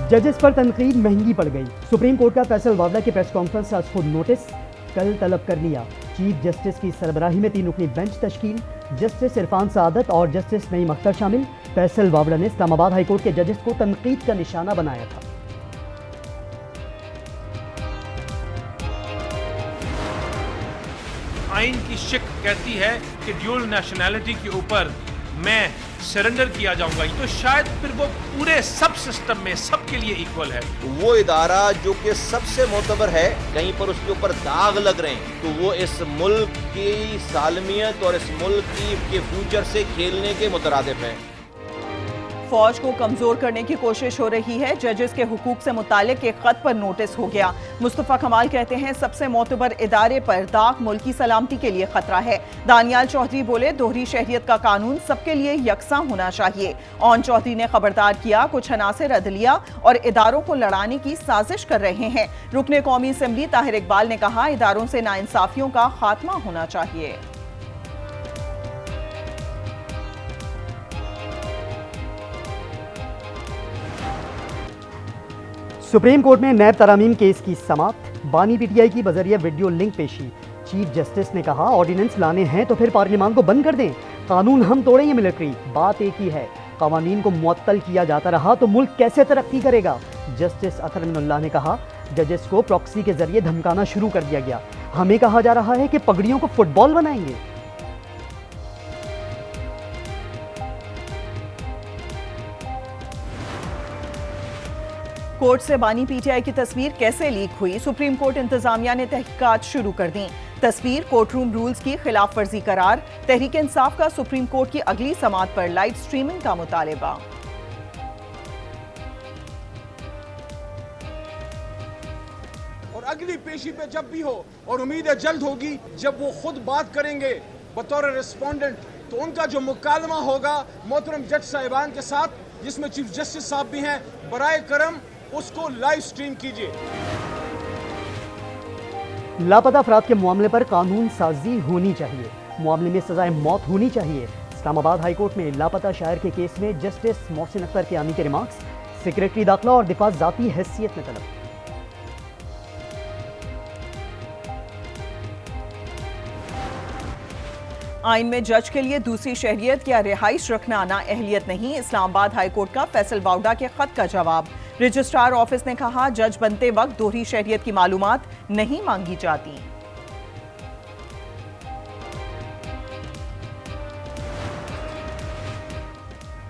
जजेस पर तनकीद महंगी पड़ गई। सुप्रीम कोर्ट का फैसल वावड़ा की प्रेस कॉन्फ्रेंस आज खुद नोटिस, कल तलब कर लिया। चीफ जस्टिस की सरबराही में 3 रुकनी बेंच तश्कील, जस्टिस इरफान सआदत और जस्टिस नईम अख्तर शामिल। फैसल वावड़ा ने इस्लामाबाद हाईकोर्ट के जजेस को तनकीद का निशाना बनाया था। आइन की शिक कहती है कि ड्यूल नेशनैलिटी के ऊपर मैं सरेंडर किया जाऊंगा, तो शायद फिर वो पूरे सब सिस्टम में सबके लिए इक्वल है। वो इदारा जो कि सबसे मोतबर है, कहीं पर उसके ऊपर दाग लग रहे हैं, तो वो इस मुल्क की सालमियत और इस मुल्क के फ्यूचर से खेलने के मुतरादिफ है। फौज को कमजोर करने की कोशिश हो रही है। जजेस के हुकूक से मुतालिक एक खत पर नोटिस हो गया। मुस्तफा कमाल कहते हैं सबसे मोतबर इदारे पर दाग मुल्की सलामती के लिए खतरा है। दानियाल चौधरी बोले दोहरी शहरियत का कानून सबके लिए यकसा होना चाहिए। ओन चौधरी ने खबरदार किया कुछ अनासिर अदलिया और इदारों को लड़ाने की साजिश कर रहे हैं। रुकने कौमी असम्बली ताहिर इकबाल ने कहा इदारों से नाइंसाफियों का खात्मा होना चाहिए। सुप्रीम कोर्ट में नैब तरामीम केस की समाप्त, बानी पीटीआई की बजरिया वीडियो लिंक पेशी। चीफ जस्टिस ने कहा ऑर्डिनेंस लाने हैं तो फिर पार्लियामान को बंद कर दें, कानून हम तोड़ेंगे मिलिट्री, बात एक ही है। कवानीन को मुअत्तल किया जाता रहा तो मुल्क कैसे तरक्की करेगा। जस्टिस अतर मिनुल्लाह ने कहा जजेस को प्रॉक्सी के जरिए धमकाना शुरू कर दिया गया, हमें कहा जा रहा है कि पगड़ियों को फुटबॉल बनाएंगे। कोर्ट से बानी पीटीआई की तस्वीर कैसे लीक हुई, सुप्रीम कोर्ट इंतजामिया ने तहकीकात शुरू कर दी। तस्वीर कोर्ट रूम रूल्स की खिलाफ वर्जी करार, तहरीक इंसाफ का सुप्रीम कोर्ट की अगली समाअत पर लाइव स्ट्रीमिंग का मुतालिबा। और अगली पेशी पे जब भी हो, और उम्मीद है जल्द होगी, जब वो खुद बात करेंगे बतौर रिस्पोंडेंट, तो उनका जो मुकालमा होगा मोहतरम जज साहिबान के साथ, जिसमें चीफ जस्टिस साहब भी हैं, बराए करम उसको लाइव स्ट्रीम कीजिए। लापता अफराद के मामले पर कानून साजी होनी चाहिए, मामले में सजाए मौत होनी चाहिए। इस्लामाबाद हाईकोर्ट में लापता शायर के केस में जस्टिस मोहसिन अख्तर के आनी के रिमार्क्स, सेक्रेटरी दाखिला और दिफा जाती हैसियत में तलब। आइन में जज के लिए दूसरी शहरियत या रिहाइश रखना ना अहलियत नहीं, इस्लामाबाद हाईकोर्ट का फैसल वावड़ा के खत का जवाब। रजिस्ट्रार ऑफिस ने कहा जज बनते वक्त दोहरी शहरियत की मालूमात नहीं मांगी जाती।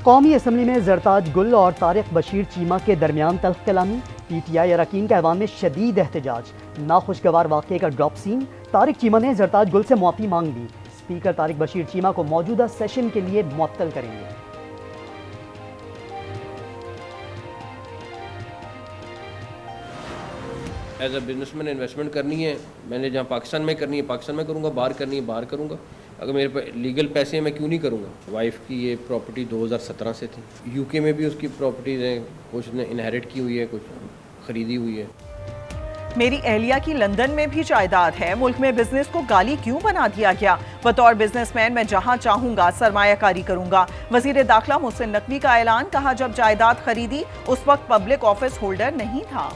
कौमी असम्बली में जरताज गुल और तारिक बशीर चीमा के दरमियान तल्ख कलामी, पीटीआई अरकान के ऐवान में शदीद एहतजाज, नाखुशगवार वाक़े का ड्रॉप सीन। तारिक चीमा ने जरताज गुल से मुआफ़ी मांग ली, स्पीकर तारिक बशीर चीमा को मौजूदा सेशन के लिए मुअत्तल करेंगे। एज अ बिजनेसमैन इन्वेस्टमेंट करनी है, मैंने जहाँ पाकिस्तान में करनी है पाकिस्तान में करूँगा, बाहर करनी है बाहर करूँगा। अगर मेरे पास लीगल पैसे हैं मैं क्यों नहीं करूँगा। वाइफ की ये प्रॉपर्टी 2017 से थी, यूके में भी उसकी प्रॉपर्टीज़ हैं, कुछ ने इनहेरिट की हुई है, कुछ ख़रीदी हुई है। मेरी अहलिया की लंदन में भी जायदाद है, मुल्क में बिजनेस को गाली क्यों बना दिया गया। बतौर बिजनेसमैन मैं जहां चाहूंगा सरमायाकारी करूंगा। वजीर दाखिला मोहसिन नकवी का ऐलान, कहा जब जायदाद खरीदी उस वक्त पब्लिक ऑफिस होल्डर नहीं था।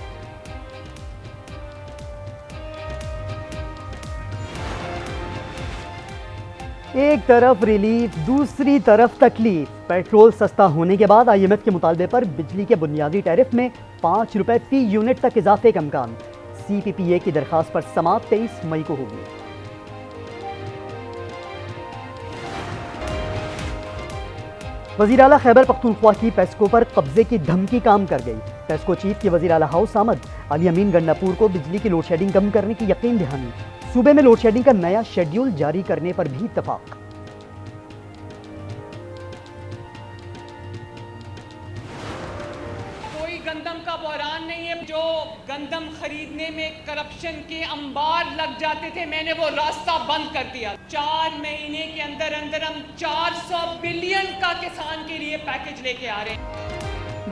एक तरफ रिलीफ दूसरी तरफ तकलीफ। पेट्रोल सस्ता होने के बाद IMF के मुतालबे पर बिजली के बुनियादी टैरिफ में 5 रुपए फी यूनिट तक इजाफे का इम्कान। CPPA की दरखास्त पर समाअत 23 मई को होगी। वज़ीर आला खैबर पख्तूनख्वा की पेस्को पर कब्जे की धमकी काम कर गई। पेस्को चीफ की वज़ीर आला हाउस आमद, अली अमीन गंडापुर को बिजली की लोड शेडिंग कम करने की यकीन दहानी। सूबे में लोड शेडिंग का नया शेड्यूल जारी करने पर भी इत्तफाक। कोई गंदम का बहरान नहीं है, जो गंदम खरीदने में करप्शन के अंबार लग जाते थे, मैंने वो रास्ता बंद कर दिया। 4 महीने के अंदर अंदर हम 400 बिलियन का किसान के लिए पैकेज लेके आ रहे हैं।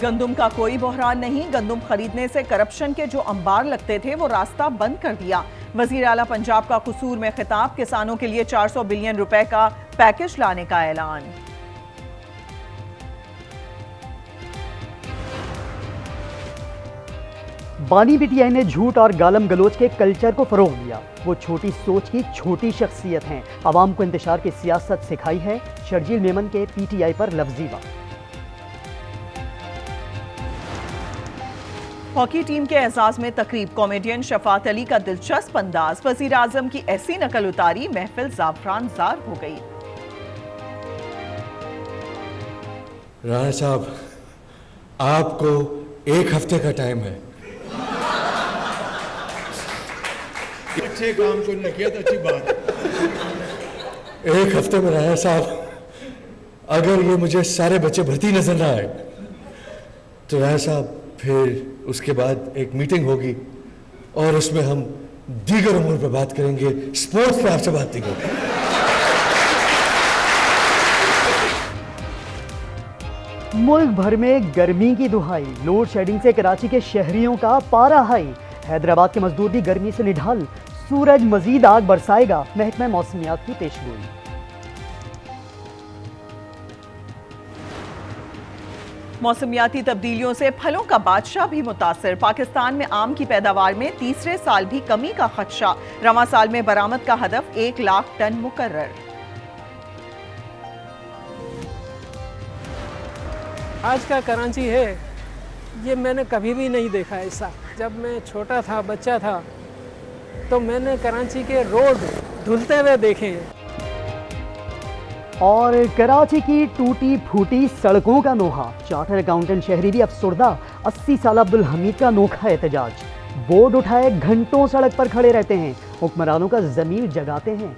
गंदम का कोई बहरान नहीं, गंदम खरीदने से करप्शन के जो अंबार लगते थे वो रास्ता बंद कर दिया। वजीर आला पंजाब का कसूर में खिताब, किसानों के लिए 400 बिलियन रुपए का पैकेज लाने का ऐलान। बानी पीटीआई ने झूठ और गालम गलोच के कल्चर को फरोग दिया। वो छोटी सोच की छोटी शख्सियत हैं। आवाम को इंतशार की सियासत सिखाई है। शर्जील मेमन के पीटीआई पर लफ्जी वार। हॉकी टीम के एजाज में तकरीब, कॉमेडियन शफात अली का दिलचस्प अंदाज, वजीर आजम की ऐसी नकल उतारी, महफिल ज़ाफ़रान ज़ार हो गई। राणा साहब, आपको 1 हफ्ते का टाइम है। अच्छे काम को नहीं किया तो अच्छी बात। 1 हफ्ते में राणा साहब, अगर ये मुझे सारे बच्चे भर्ती नजर ना आए तो राणा साहब फिर उसके बाद एक मीटिंग होगी और उसमें हम दीगर उम्र पे बात करेंगे, स्पोर्ट्स पे आपसे बात नहीं होगी। मुल्क भर में गर्मी की दुहाई, लोड शेडिंग से कराची के शहरियों का पारा हाई। हैदराबाद के मजदूर भी गर्मी से निढाल, सूरज मजीद आग बरसाएगा, महकमा मौसमियात की पेशगोई। मौसमियाती तब्दीलियों से फलों का बादशाह भी मुतासर, पाकिस्तान में आम की पैदावार में तीसरे साल भी कमी का खदशा, रवां साल में बरामद का हदफ 1 लाख टन मुकर्रर। आज का कराची है ये मैंने कभी भी नहीं देखा ऐसा। जब मैं छोटा था, बच्चा था, तो मैंने कराची के रोड धुलते हुए देखे हैं। और कराची की टूटी फूटी सड़कों का नोहा, चार्टर अकाउंटेंट शहरी भी अफसुर्दा, 80 साल अब्दुल हमीद का नोखा एहतजाज। बोर्ड उठाए घंटों सड़क पर खड़े रहते हैं, हुक्मरानों का ज़मीर जगाते हैं।